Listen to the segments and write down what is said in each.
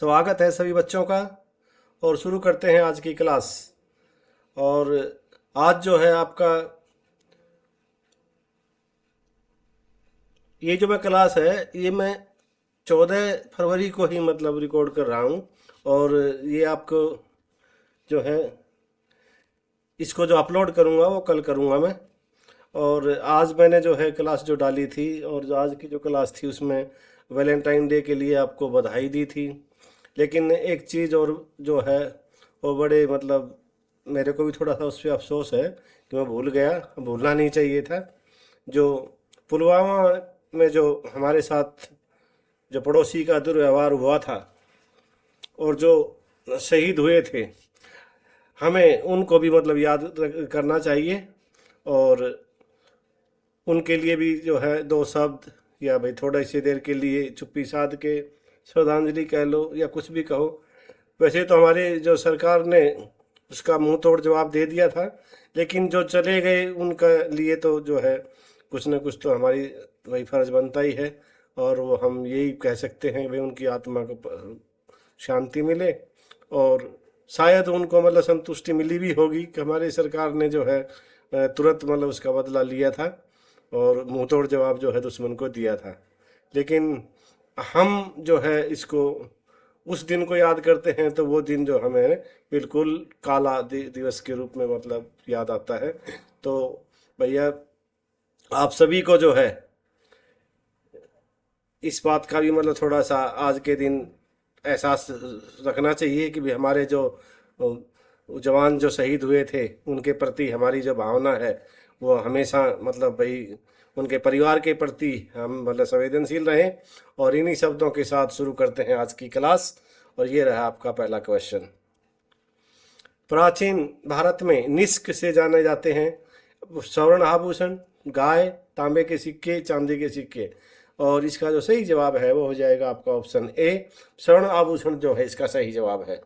स्वागत है सभी बच्चों का। और शुरू करते हैं आज की क्लास। और आज जो है आपका ये जो मैं क्लास है ये मैं 14 फरवरी को ही मतलब रिकॉर्ड कर रहा हूँ। और ये आपको जो है इसको जो अपलोड करूँगा वो कल करूँगा मैं। और आज मैंने जो है क्लास जो डाली थी और जो आज की जो क्लास थी उसमें वैलेंटाइन डे के लिए आपको बधाई दी थी। लेकिन एक चीज़ और जो है वो बड़े मतलब मेरे को भी थोड़ा सा उस पर अफसोस है कि मैं भूल गया, भूलना नहीं चाहिए था। जो पुलवामा में जो हमारे साथ जो पड़ोसी का दुर्व्यवहार हुआ था और जो शहीद हुए थे, हमें उनको भी मतलब याद करना चाहिए। और उनके लिए भी जो है दो शब्द या भाई थोड़ी सी देर के लिए चुप्पी साध के श्रद्धांजलि कह लो या कुछ भी कहो। वैसे तो हमारे जो सरकार ने उसका मुंह तोड़ जवाब दे दिया था, लेकिन जो चले गए उनका लिए तो जो है कुछ न कुछ तो हमारी वही फर्ज बनता ही है। और वो हम यही कह सकते हैं भाई उनकी आत्मा को शांति मिले। और शायद उनको मतलब संतुष्टि मिली भी होगी कि हमारी सरकार ने जो है तुरंत मतलब उसका बदला लिया था और मुंह तोड़ जवाब जो है दुश्मन को दिया था। लेकिन हम जो है इसको उस दिन को याद करते हैं तो वो दिन जो हमें बिल्कुल काला दिवस के रूप में मतलब याद आता है। तो भैया आप सभी को जो है इस बात का भी मतलब थोड़ा सा आज के दिन एहसास रखना चाहिए कि भी हमारे जो जवान जो शहीद हुए थे उनके प्रति हमारी जो भावना है वो हमेशा मतलब भाई उनके परिवार के प्रति हम मतलब संवेदनशील रहें। और इन्हीं शब्दों के साथ शुरू करते हैं आज की क्लास। और ये रहा आपका पहला क्वेश्चन। प्राचीन भारत में निष्क से जाने जाते हैं स्वर्ण आभूषण, गाय, तांबे के सिक्के, चांदी के सिक्के। और इसका जो सही जवाब है वो हो जाएगा आपका ऑप्शन ए, स्वर्ण आभूषण जो है इसका सही जवाब है।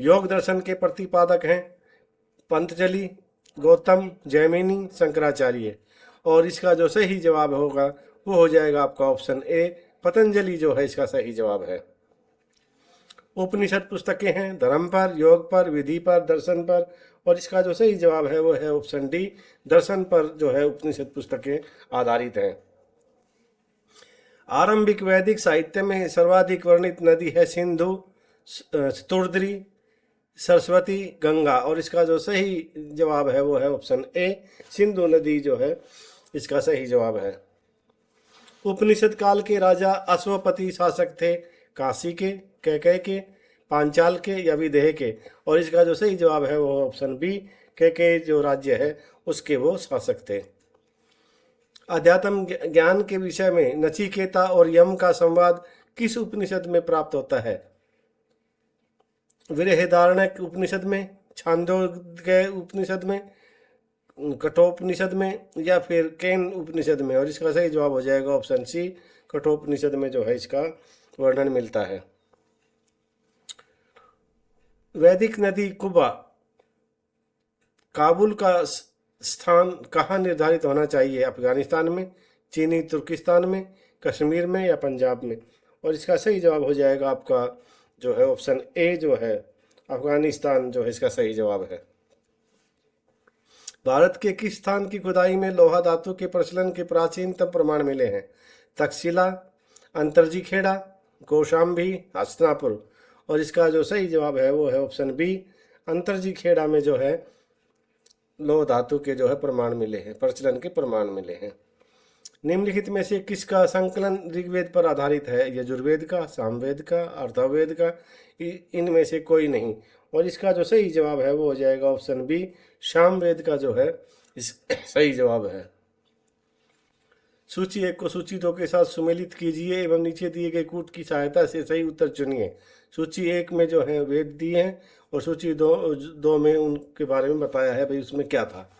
योग दर्शन के प्रतिपादक हैं पंतजलि, गौतम, जैमिनी, शंकराचार्य। और इसका जो सही जवाब होगा वो हो जाएगा आपका ऑप्शन ए, पतंजलि जो है इसका सही जवाब है। उपनिषद पुस्तकें हैं धर्म पर, योग पर, विधि पर, दर्शन पर। और इसका जो सही जवाब है वो है ऑप्शन डी, दर्शन पर जो है उपनिषद पुस्तकें आधारित हैं। आरंभिक वैदिक साहित्य में सर्वाधिक वर्णित नदी है सिंधु, तुर्द्री, सरस्वती, गंगा। और इसका जो सही जवाब है वो है ऑप्शन ए, सिंधु नदी जो है इसका सही जवाब है। उपनिषद काल के राजा अश्वपति शासक थे काशी के, कैकेय के, पांचाल के या विदेह के। और इसका जो सही जवाब है वो ऑप्शन बी, कैकेय जो राज्य है उसके वो शासक थे। अध्यात्म ज्ञान के विषय में नचिकेता और यम का संवाद किस उपनिषद में प्राप्त होता है? बृहदारण्यक उपनिषद में, छांदोग्य उपनिषद में, कठोपनिषद में या फिर केन उपनिषद में। और इसका सही जवाब हो जाएगा ऑप्शन सी, कठोपनिषद में जो है इसका वर्णन मिलता है। वैदिक नदी कुबा काबुल का स्थान कहाँ निर्धारित होना चाहिए? अफगानिस्तान में, चीनी तुर्किस्तान में, कश्मीर में या पंजाब में। और इसका सही जवाब हो जाएगा आपका जो है ऑप्शन ए जो है अफगानिस्तान जो है इसका सही जवाब है। भारत के किस स्थान की खुदाई में लोहा धातु के प्रचलन के प्राचीनतम प्रमाण मिले हैं? तक्षशिला, अंतरजी खेड़ा, कौशाम्बी, हस्तिनापुर। और इसका जो सही जवाब है वो है ऑप्शन बी, अंतरजी खेड़ा में जो है लोह धातु के जो है प्रमाण मिले हैं, प्रचलन के प्रमाण मिले हैं। निम्नलिखित में से किसका संकलन ऋग्वेद पर आधारित है? यजुर्वेद का, सामवेद का, अथर्ववेद का, इनमें से कोई नहीं। और इसका जो सही जवाब है वो हो जाएगा ऑप्शन बी, सामवेद का जो है इस सही जवाब है। सूची 1 को सूची 2 के साथ सुमेलित कीजिए एवं नीचे दिए गए कूट की सहायता से सही उत्तर चुनिए। सूची 1 में जो है वेद दिए हैं और सूची दो में उनके बारे में बताया है भाई उसमें क्या था।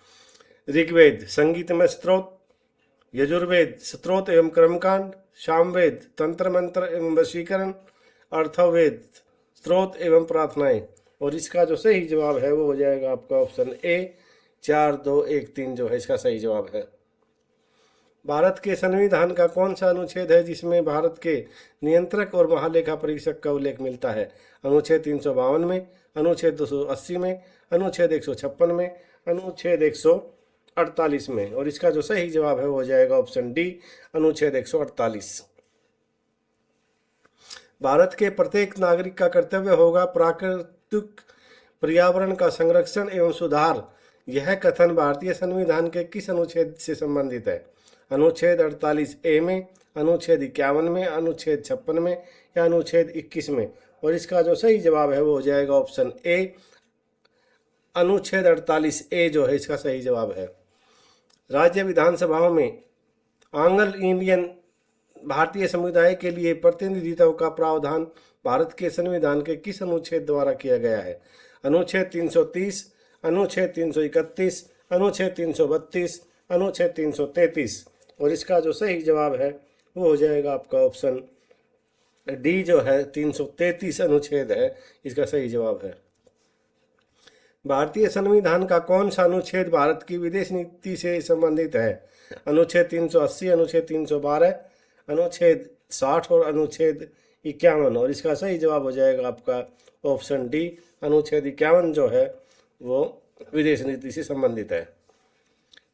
ऋग्वेद संगीतमय स्त्रोत, यजुर्वेद स्त्रोत एवं कर्मकांड, सामवेद तंत्र मंत्र एवं वशीकरण, अर्थवेद स्त्रोत एवं प्रार्थनाएं। और इसका जो सही जवाब है वो हो जाएगा आपका ऑप्शन ए, 4 2 1 3 जो है इसका सही जवाब है। भारत के संविधान का कौन सा अनुच्छेद है जिसमें भारत के नियंत्रक और महालेखा परीक्षक का उल्लेख मिलता है? अनुच्छेद 352 में, अनुच्छेद 280 में, अनुच्छेद 156 में, अनुच्छेद 148 में। और इसका जो सही जवाब है वो हो जाएगा ऑप्शन डी, अनुच्छेद 148। भारत के प्रत्येक नागरिक का कर्तव्य होगा प्राकृतिक पर्यावरण का संरक्षण एवं सुधार। यह कथन भारतीय संविधान के किस अनुच्छेद से संबंधित है? अनुच्छेद 48A में, अनुच्छेद 51 में, अनुच्छेद 56 में या अनुच्छेद 21 में। और इसका जो सही जवाब है वो हो जाएगा ऑप्शन ए, अनुच्छेद 48A जो है इसका सही जवाब है। राज्य विधानसभाओं में आंग्ल इंडियन भारतीय समुदाय के लिए प्रतिनिधित्व का प्रावधान भारत के संविधान के किस अनुच्छेद द्वारा किया गया है? अनुच्छेद 330, अनुच्छेद 331, अनुच्छेद 332, अनुच्छेद 333। और इसका जो सही जवाब है वो हो जाएगा आपका ऑप्शन डी जो है 333 अनुच्छेद है इसका सही जवाब है। भारतीय संविधान का कौन सा अनुच्छेद भारत की विदेश नीति से संबंधित है? अनुच्छेद 380, अनुच्छेद 312, अनुच्छेद 60 और अनुच्छेद 51। और इसका सही जवाब हो जाएगा आपका ऑप्शन डी, अनुच्छेद 51 जो है वो विदेश नीति से संबंधित है।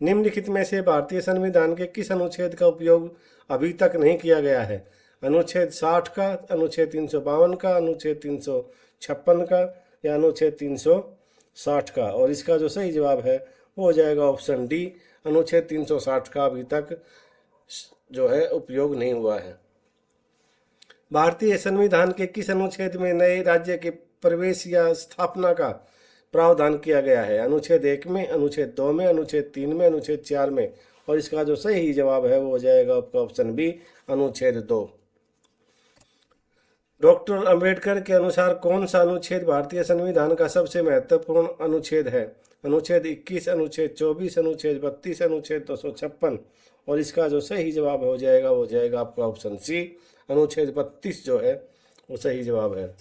निम्नलिखित में से भारतीय संविधान के किस अनुच्छेद का उपयोग अभी तक नहीं किया गया है? अनुच्छेद 60 का, अनुच्छेद 352 का, अनुच्छेद 356 का या अनुच्छेद 360 का। और इसका जो सही जवाब है वो हो जाएगा ऑप्शन डी, अनुच्छेद 360 का अभी तक जो है उपयोग नहीं हुआ है। भारतीय संविधान के किस अनुच्छेद में नए राज्य के प्रवेश या स्थापना का प्रावधान किया गया है? अनुच्छेद 1 में, अनुच्छेद 2 में, अनुच्छेद 3 में, अनुच्छेद 4 में। और इसका जो सही जवाब है वो हो जाएगा आपका ऑप्शन बी, अनुच्छेद 2। डॉक्टर अंबेडकर के अनुसार कौन सा अनुच्छेद भारतीय संविधान का सबसे महत्वपूर्ण अनुच्छेद है? अनुच्छेद 21, अनुच्छेद 24, अनुच्छेद 32, अनुच्छेद 256। और इसका जो सही जवाब हो जाएगा आपका ऑप्शन सी, अनुच्छेद 32 जो है वो सही जवाब है।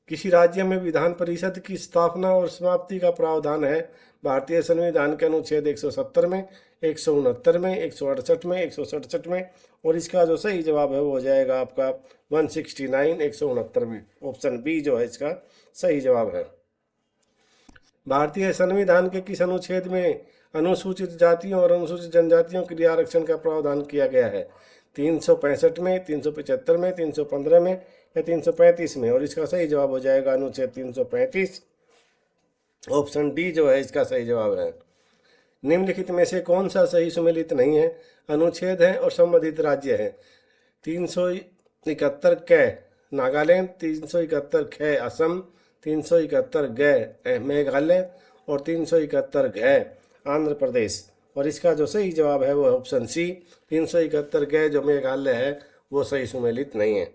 किसी राज्य में विधान परिषद की स्थापना और समाप्ति का प्रावधान है? भारतीय संविधान के अनुच्छेद 170 में, 169 में, 168 में, 167 में। और इसका जो सही जवाब है वो हो जाएगा आपका 169, 169 में। ऑप्शन बी जो है इसका सही जवाब है। भारतीय संविधान के किस अनुच्छेद में अनुसूचित जातियों और अनुसूचित जनजातियों के लिए आरक्षण का प्रावधान किया गया है? 365 में, 375 में, 315 में या 335 में। और इसका सही जवाब हो जाएगा अनुच्छेद 335, ऑप्शन डी जो है इसका सही जवाब है। निम्नलिखित में से कौन सा सही सुमेलित नहीं है? अनुच्छेद है और संबंधित राज्य है। 371 क नागालैंड, 371 ख असम, 371 ग मेघालय और 371 घ आंध्र प्रदेश। और इसका जो सही जवाब है वो ऑप्शन सी, 371 ग जो मेघालय है वो सही सुमेलित नहीं है।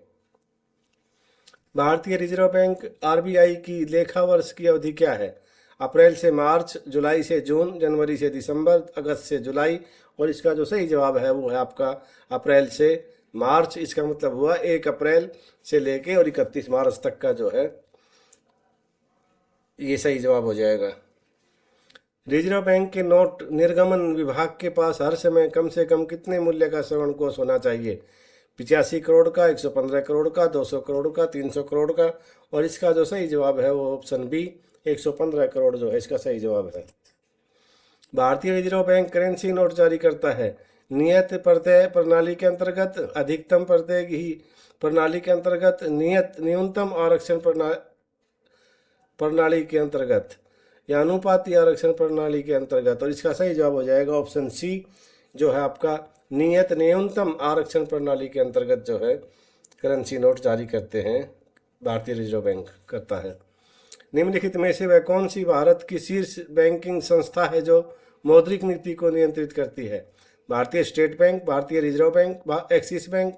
भारतीय रिजर्व बैंक आरबीआई की लेखा वर्ष की अवधि क्या है? अप्रैल से मार्च, जुलाई से जून, जनवरी से दिसंबर, अगस्त से जुलाई। और इसका जो सही जवाब है वो है आपका अप्रैल से मार्च। इसका मतलब हुआ 1 अप्रैल से लेके और 31 मार्च तक का जो है ये सही जवाब हो जाएगा। रिजर्व बैंक के नोट निर्गमन विभाग के पास हर समय कम से कम कितने मूल्य का स्वर्ण कोष होना चाहिए? 85 करोड़ का, 115 करोड़ का, 200 करोड़ का, 300 करोड़ का। और इसका जो सही जवाब है वो ऑप्शन बी, 115 करोड़ जो है इसका सही जवाब है। भारतीय रिजर्व बैंक करेंसी नोट जारी करता है नियत प्रत्यय प्रणाली के अंतर्गत, अधिकतम प्रत्यय की प्रणाली के अंतर्गत, न्यूनतम आरक्षण प्रणाली के अंतर्गत या अनुपाती आरक्षण प्रणाली के अंतर्गत। और इसका सही जवाब हो जाएगा ऑप्शन सी जो है आपका नियत न्यूनतम आरक्षण प्रणाली के अंतर्गत जो है करेंसी नोट जारी करते हैं भारतीय रिजर्व बैंक करता है। निम्नलिखित में से वह कौन सी भारत की शीर्ष बैंकिंग संस्था है जो मौद्रिक नीति को नियंत्रित करती है? भारतीय स्टेट बैंक, भारतीय reserve bank, axis bank,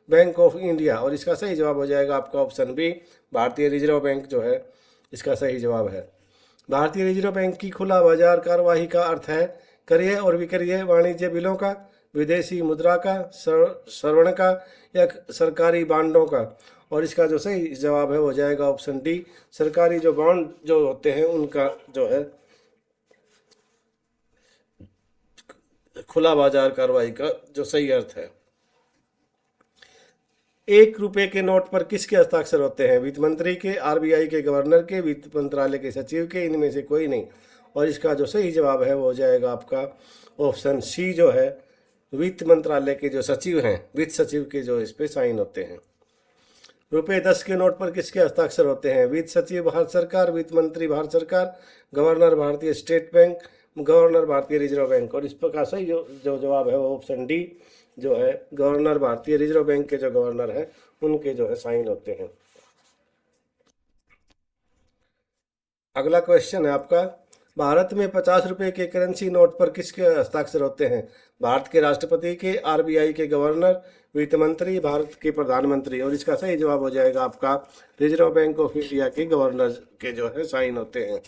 bank of India. और इसका सही जवाब हो जाएगा आपका ऑप्शन बी, भारतीय रिजर्व बैंक जो है इसका सही जवाब है। भारतीय रिजर्व बैंक की खुला बाजार कार्यवाही का अर्थ है क्रय और विक्रय वाणिज्य बिलों का, विदेशी मुद्रा का, स्वर्ण का या सरकारी बांडों का। और इसका जो सही जवाब है हो जाएगा ऑप्शन डी, सरकारी जो बॉन्ड जो होते हैं उनका जो है खुला बाजार कार्रवाई का जो सही अर्थ है। 1 रुपए के नोट पर किसके हस्ताक्षर होते हैं? वित्त मंत्री के, आरबीआई के गवर्नर के, वित्त मंत्रालय के सचिव के, इनमें से कोई नहीं। और इसका जो सही जवाब है वो हो जाएगा आपका ऑप्शन सी जो है, वित्त मंत्रालय के जो सचिव हैं, वित्त सचिव के जो इस पे साइन होते हैं। ₹10 के नोट पर किसके हस्ताक्षर होते हैं? वित्त सचिव भारत सरकार, वित्त मंत्री भारत सरकार, गवर्नर भारतीय स्टेट बैंक, गवर्नर भारतीय रिजर्व बैंक। और इस प्रकार सही जो जवाब है वो ऑप्शन डी जो है, गवर्नर भारतीय रिजर्व बैंक के जो गवर्नर है उनके जो है साइन होते हैं। अगला क्वेश्चन है आपका, भारत में 50 रुपए के करेंसी नोट पर किसके हस्ताक्षर होते हैं? भारत के राष्ट्रपति के, आरबीआई के गवर्नर, वित्त मंत्री, भारत के प्रधानमंत्री। और इसका सही जवाब हो जाएगा आपका रिजर्व बैंक ऑफ इंडिया के गवर्नर के जो है साइन होते हैं।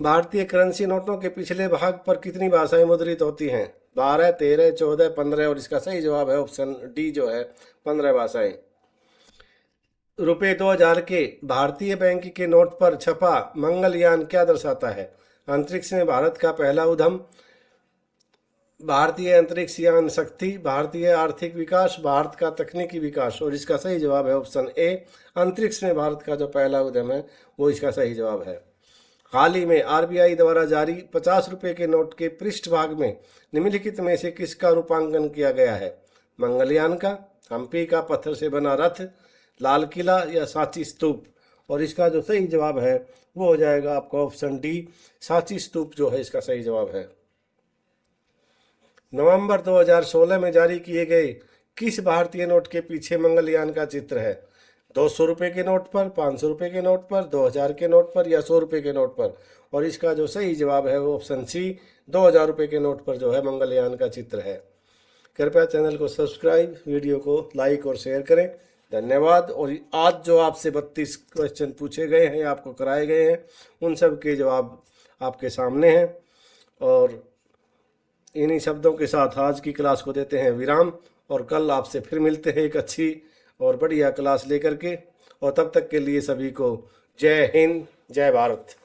भारतीय करेंसी नोटों के पिछले भाग पर कितनी भाषाएं मुद्रित होती हैं? 12, 13, 14, 15। और इसका सही जवाब है ऑप्शन डी जो है 15 भाषाएं। ₹2000 के भारतीय बैंक के नोट पर छपा मंगलयान क्या दर्शाता है? अंतरिक्ष में भारत का पहला उद्यम, भारतीय अंतरिक्ष यान शक्ति, भारतीय आर्थिक विकास, भारत का तकनीकी विकास। और इसका सही जवाब है ऑप्शन ए, अंतरिक्ष में भारत का जो पहला उद्यम है वो इसका सही जवाब है। हाल ही में आरबीआई द्वारा जारी 50 रुपए के नोट के पृष्ठभाग में निम्नलिखित में से किसका रूपांकन किया गया है? मंगलयान का, हम्पी का पत्थर से बना रथ, लाल किला या सांची स्तूप। और इसका जो सही जवाब है वो हो जाएगा आपका ऑप्शन डी, सांची स्तूप जो है इसका सही जवाब है। नवंबर 2016 में जारी किए गए किस भारतीय नोट के पीछे मंगलयान का चित्र है? 200 रुपए के नोट पर, 500 रुपए के नोट पर, 2000 के नोट पर या 100 रुपए के नोट पर। और इसका जो सही जवाब है वो ऑप्शन सी, 2000 रुपए के नोट पर जो है मंगलयान का चित्र है। कृपया चैनल को सब्सक्राइब, वीडियो को लाइक और शेयर करें। धन्यवाद। और आज जो आपसे 32 क्वेश्चन पूछे गए हैं, आपको कराए गए हैं, उन सब के जवाब आपके सामने हैं। और इन्हीं शब्दों के साथ आज की क्लास को देते हैं विराम, और कल आपसे फिर मिलते हैं एक अच्छी और बढ़िया क्लास लेकर के। और तब तक के लिए सभी को जय हिंद, जय भारत।